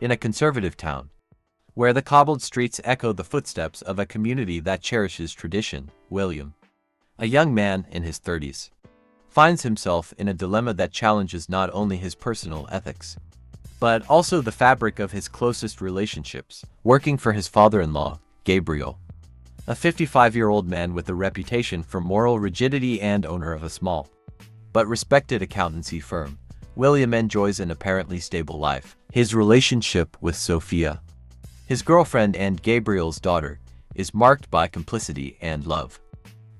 in a conservative town, where the cobbled streets echo the footsteps of a community that cherishes tradition. William, a young man in his 30s, finds himself in a dilemma that challenges not only his personal ethics, but also the fabric of his closest relationships. Working for his father-in-law, Gabriel, a 55-year-old man with a reputation for moral rigidity and owner of a small but respected accountancy firm, William enjoys an apparently stable life. His relationship with Sophia, his girlfriend and Gabriel's daughter, is marked by complicity and love.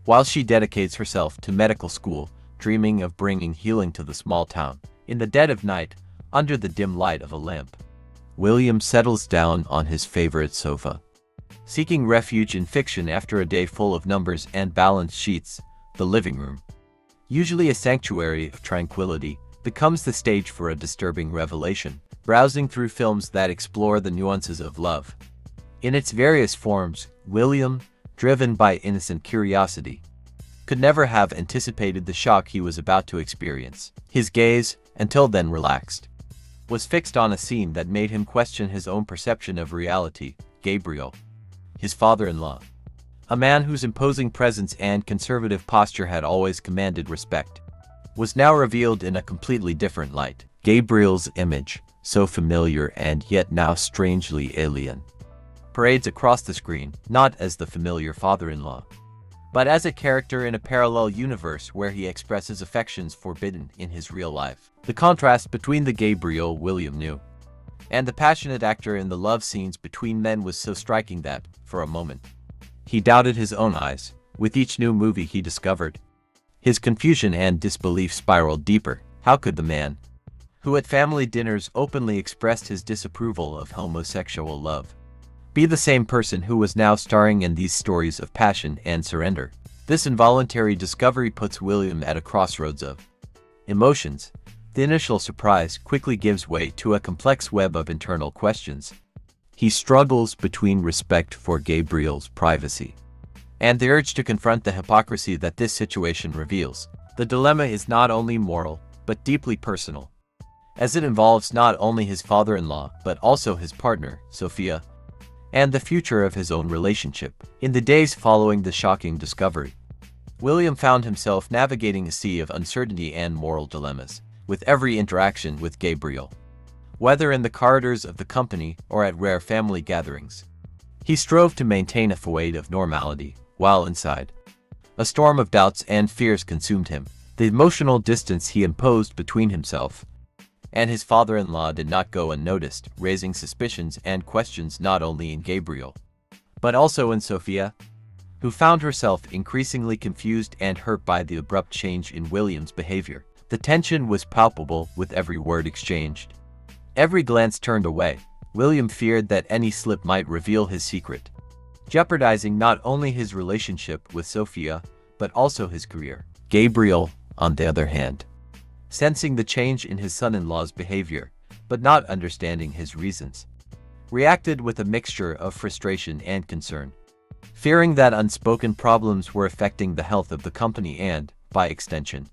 While she dedicates herself to medical school, dreaming of bringing healing to the small town, in the dead of night, under the dim light of a lamp, William settles down on his favorite sofa, seeking refuge in fiction after a day full of numbers and balance sheets. The living room, usually a sanctuary of tranquility, becomes the stage for a disturbing revelation. Browsing through films that explore the nuances of love in its various forms, William, driven by innocent curiosity, could never have anticipated the shock he was about to experience. His gaze, until then relaxed, was fixed on a scene that made him question his own perception of reality. Gabriel, his father-in-law, a man whose imposing presence and conservative posture had always commanded respect, was now revealed in a completely different light. Gabriel's image, so familiar and yet now strangely alien, parades across the screen, not as the familiar father-in-law, but as a character in a parallel universe where he expresses affections forbidden in his real life. The contrast between the Gabriel William knew and the passionate actor in the love scenes between men was so striking that, for a moment, he doubted his own eyes. With each new movie he discovered, his confusion and disbelief spiraled deeper. How could the man, who at family dinners openly expressed his disapproval of homosexual love, be the same person who was now starring in these stories of passion and surrender? This involuntary discovery puts William at a crossroads of emotions. The initial surprise quickly gives way to a complex web of internal questions. He struggles between respect for Gabriel's privacy and the urge to confront the hypocrisy that this situation reveals. The dilemma is not only moral, but deeply personal, as it involves not only his father-in-law, but also his partner, Sophia, and the future of his own relationship. In the days following the shocking discovery, William found himself navigating a sea of uncertainty and moral dilemmas. With every interaction with Gabriel, whether in the corridors of the company or at rare family gatherings, he strove to maintain a facade of normality, while inside, a storm of doubts and fears consumed him. The emotional distance he imposed between himself and his father-in-law did not go unnoticed, raising suspicions and questions not only in Gabriel, but also in Sophia, who found herself increasingly confused and hurt by the abrupt change in William's behavior. The tension was palpable with every word exchanged, every glance turned away. William feared that any slip might reveal his secret, jeopardizing not only his relationship with Sophia, but also his career. Gabriel, on the other hand, sensing the change in his son-in-law's behavior, but not understanding his reasons, reacted with a mixture of frustration and concern, fearing that unspoken problems were affecting the health of the company and, by extension,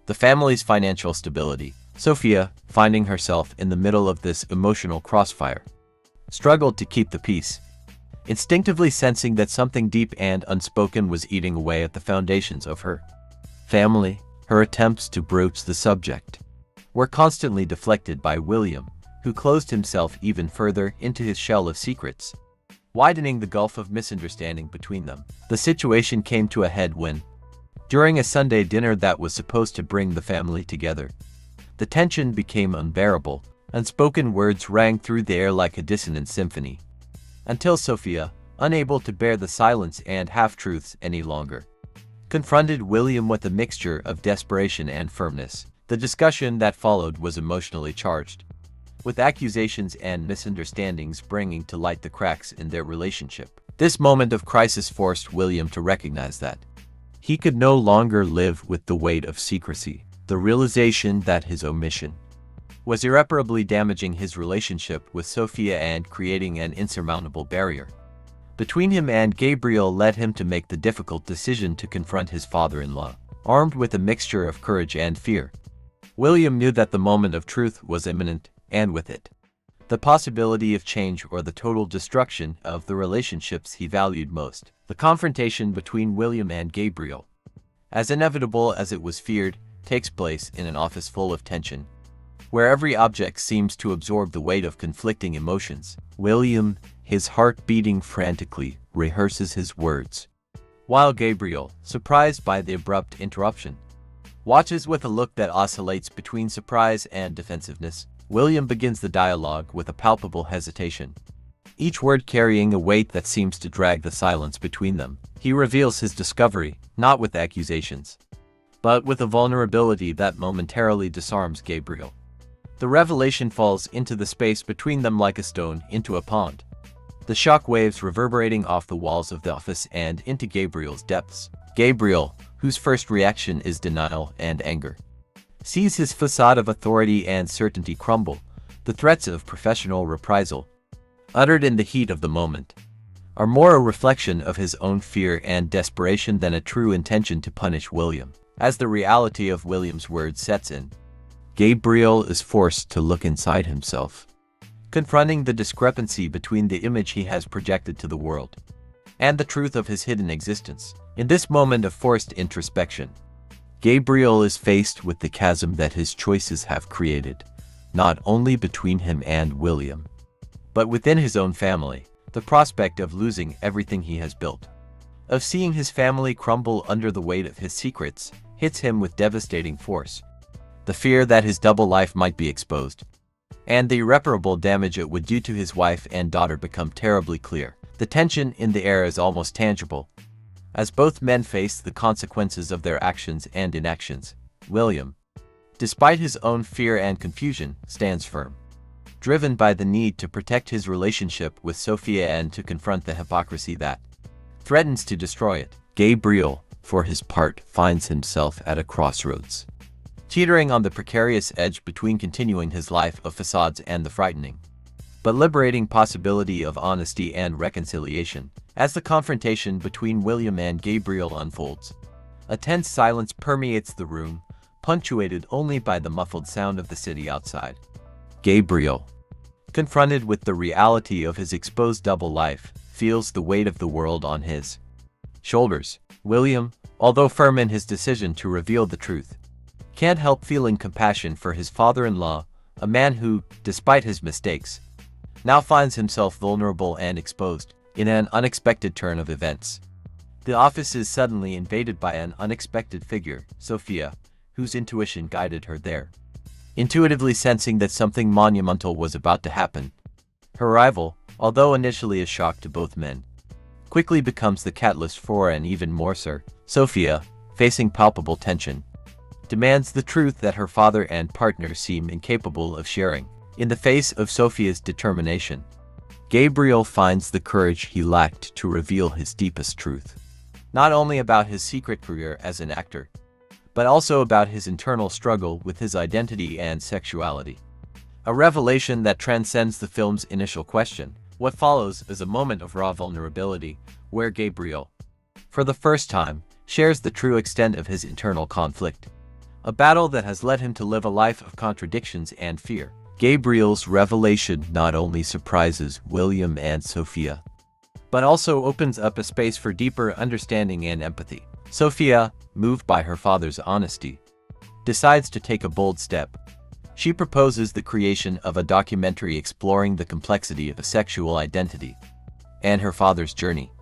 the family's financial stability. Sophia, finding herself in the middle of this emotional crossfire, struggled to keep the peace, instinctively sensing that something deep and unspoken was eating away at the foundations of her family. Her attempts to broach the subject were constantly deflected by William, who closed himself even further into his shell of secrets, widening the gulf of misunderstanding between them. The situation came to a head when, during a Sunday dinner that was supposed to bring the family together, the tension became unbearable. Unspoken words rang through the air like a dissonant symphony, until Sophia, unable to bear the silence and half-truths any longer, confronted William with a mixture of desperation and firmness. The discussion that followed was emotionally charged, with accusations and misunderstandings bringing to light the cracks in their relationship. This moment of crisis forced William to recognize that he could no longer live with the weight of secrecy. The realization that his omission was irreparably damaging his relationship with Sophia and creating an insurmountable barrier between him and Gabriel led him to make the difficult decision to confront his father-in-law. Armed with a mixture of courage and fear, William knew that the moment of truth was imminent, and with it, the possibility of change or the total destruction of the relationships he valued most. The confrontation between William and Gabriel, as inevitable as it was feared, takes place in an office full of tension, where every object seems to absorb the weight of conflicting emotions. William, his heart beating frantically, rehearses his words, while Gabriel, surprised by the abrupt interruption, watches with a look that oscillates between surprise and defensiveness. William begins the dialogue with a palpable hesitation, each word carrying a weight that seems to drag the silence between them. He reveals his discovery, not with accusations, but with a vulnerability that momentarily disarms Gabriel. The revelation falls into the space between them like a stone into a pond, the shock waves reverberating off the walls of the office and into Gabriel's depths. Gabriel, whose first reaction is denial and anger, sees his facade of authority and certainty crumble. The threats of professional reprisal, uttered in the heat of the moment, are more a reflection of his own fear and desperation than a true intention to punish William. As the reality of William's words sets in, Gabriel is forced to look inside himself, confronting the discrepancy between the image he has projected to the world and the truth of his hidden existence. In this moment of forced introspection, Gabriel is faced with the chasm that his choices have created, not only between him and William, but within his own family. The prospect of losing everything he has built, of seeing his family crumble under the weight of his secrets, hits him with devastating force. The fear that his double life might be exposed, and the irreparable damage it would do to his wife and daughter become terribly clear. The tension in the air is almost tangible, as both men face the consequences of their actions and inactions. William, despite his own fear and confusion, stands firm, driven by the need to protect his relationship with Sophia and to confront the hypocrisy that threatens to destroy it. Gabriel, for his part, finds himself at a crossroads, teetering on the precarious edge between continuing his life of facades and the frightening but liberating possibility of honesty and reconciliation. As the confrontation between William and Gabriel unfolds, a tense silence permeates the room, punctuated only by the muffled sound of the city outside. Gabriel, confronted with the reality of his exposed double life, feels the weight of the world on his shoulders. William, although firm in his decision to reveal the truth, can't help feeling compassion for his father-in-law, a man who, despite his mistakes, now finds himself vulnerable and exposed. In an unexpected turn of events, the office is suddenly invaded by an unexpected figure, Sophia, whose intuition guided her there. Intuitively sensing that something monumental was about to happen, her arrival, although initially a shock to both men, quickly becomes the catalyst for an even more sir. Sophia, facing palpable tension, demands the truth that her father and partner seem incapable of sharing. In the face of Sophia's determination, Gabriel finds the courage he lacked to reveal his deepest truth, not only about his secret career as an actor, but also about his internal struggle with his identity and sexuality. A revelation that transcends the film's initial question. What follows is a moment of raw vulnerability, where Gabriel, for the first time, shares the true extent of his internal conflict, a battle that has led him to live a life of contradictions and fear. Gabriel's revelation not only surprises William and Sophia, but also opens up a space for deeper understanding and empathy. Sophia, moved by her father's honesty, decides to take a bold step. She proposes the creation of a documentary exploring the complexity of sexual identity and her father's journey,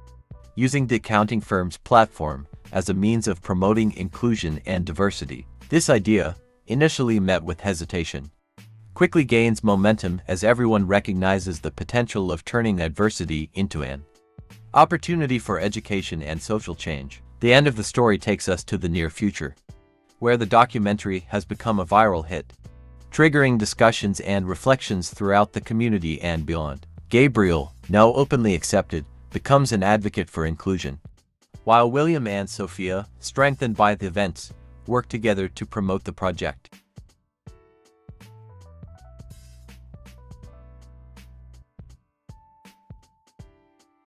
using the accounting firm's platform as a means of promoting inclusion and diversity. This idea, initially met with hesitation, quickly gains momentum as everyone recognizes the potential of turning adversity into an opportunity for education and social change. The end of the story takes us to the near future, where the documentary has become a viral hit, triggering discussions and reflections throughout the community and beyond. Gabriel, now openly accepted, becomes an advocate for inclusion, while William and Sophia, strengthened by the events, work together to promote the project.